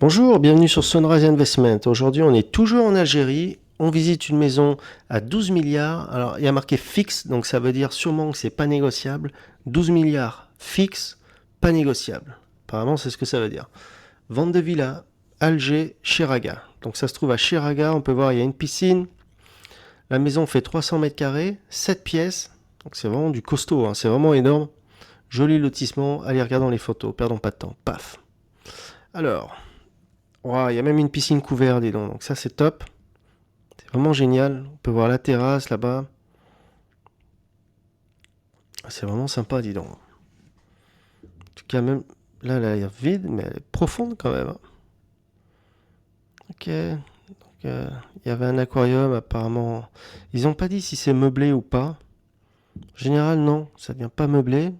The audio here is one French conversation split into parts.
Bonjour, bienvenue sur Sunrise Investment. Aujourd'hui, on est toujours en Algérie. On visite une maison à 12 milliards. Alors, il y a marqué fixe, donc ça veut dire sûrement que c'est pas négociable. 12 milliards fixe, pas négociable. Apparemment, c'est ce que ça veut dire. Vente de villa, Alger, Chiraga. Donc ça se trouve à Chiraga. On peut voir, il y a une piscine. La maison fait 300 mètres carrés, 7 pièces. Donc c'est vraiment du costaud, hein. C'est vraiment énorme. Joli lotissement. Allez, regardons les photos. Perdons pas de temps. Paf. Alors, wow, il y a même une piscine couverte, dis donc. Donc ça, c'est top. C'est vraiment génial. On peut voir la terrasse là-bas. C'est vraiment sympa, dis donc. En tout cas, même là, elle a l'air vide, mais elle est profonde quand même, hein. Ok. Donc, il y avait un aquarium, apparemment. Ils n'ont pas dit si c'est meublé ou pas. En général, non. Ça vient pas meublé.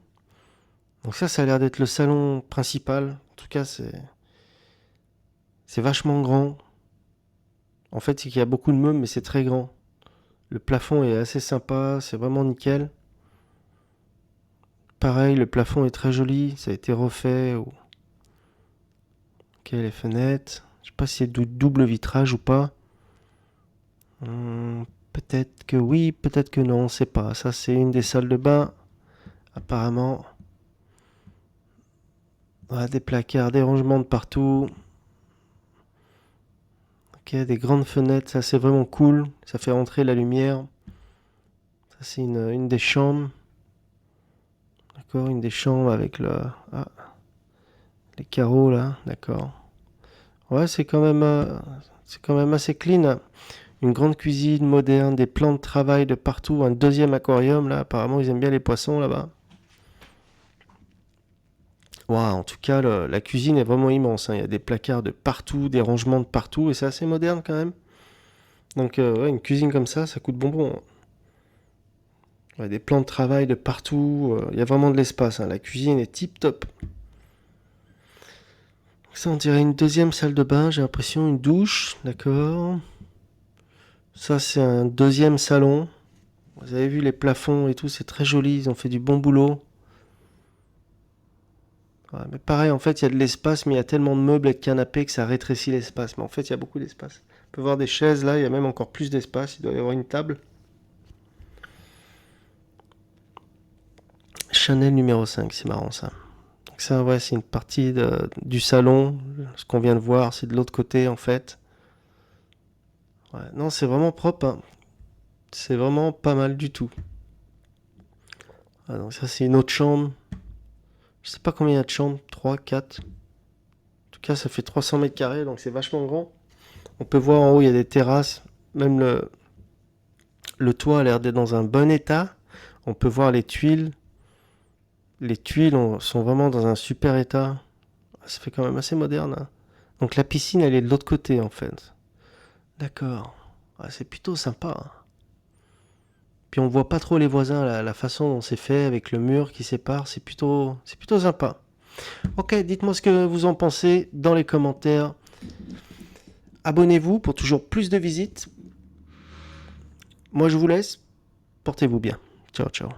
Donc ça a l'air d'être le salon principal. En tout cas, c'est vachement grand. En fait, c'est qu'il y a beaucoup de meubles, mais c'est très grand. Le plafond est assez sympa. C'est vraiment nickel. Pareil, le plafond est très joli, ça a été refait. Ok, les fenêtres. Je sais pas si c'est double vitrage ou pas. Peut-être que oui, peut-être que non, on sait pas. Ça, c'est une des salles de bain, apparemment. Voilà, des placards, des rangements de partout. Ok, des grandes fenêtres, ça c'est vraiment cool. Ça fait rentrer la lumière. Ça, c'est une des chambres. D'accord, une des chambres avec les carreaux là, d'accord. Ouais, c'est quand même assez clean, hein. Une grande cuisine moderne, des plans de travail de partout, un deuxième aquarium là, apparemment ils aiment bien les poissons là-bas. Waouh, en tout cas la cuisine est vraiment immense, hein. Il y a des placards de partout, des rangements de partout et c'est assez moderne quand même. Donc ouais, une cuisine comme ça coûte bonbon, hein. Ouais, des plans de travail de partout, il y a vraiment de l'espace, hein. La cuisine est tip top. Ça on dirait une deuxième salle de bain, j'ai l'impression, une douche, d'accord. Ça c'est un deuxième salon. Vous avez vu les plafonds et tout, c'est très joli, ils ont fait du bon boulot. Ouais, mais pareil, en fait, il y a de l'espace, mais il y a tellement de meubles et de canapés que ça rétrécit l'espace. Mais en fait, il y a beaucoup d'espace. On peut voir des chaises là, il y a même encore plus d'espace. Il doit y avoir une table. Chanel numéro 5, c'est marrant ça. Donc ça, ouais, c'est une partie du salon. Ce qu'on vient de voir, c'est de l'autre côté en fait. Ouais, non, c'est vraiment propre, hein. C'est vraiment pas mal du tout. Ah, donc ça, c'est une autre chambre. Je sais pas combien il y a de chambres, 3, 4. En tout cas, ça fait 300 mètres carrés, donc c'est vachement grand. On peut voir en haut, il y a des terrasses. Même le toit a l'air d'être dans un bon état. On peut voir les tuiles. Les tuiles sont vraiment dans un super état. Ça fait quand même assez moderne, hein. Donc la piscine, elle est de l'autre côté en fait. D'accord. Ah, c'est plutôt sympa, hein. Puis on voit pas trop les voisins, la façon dont c'est fait avec le mur qui sépare, c'est plutôt sympa. Ok, dites-moi ce que vous en pensez dans les commentaires. Abonnez-vous pour toujours plus de visites. Moi je vous laisse. Portez-vous bien. Ciao, ciao.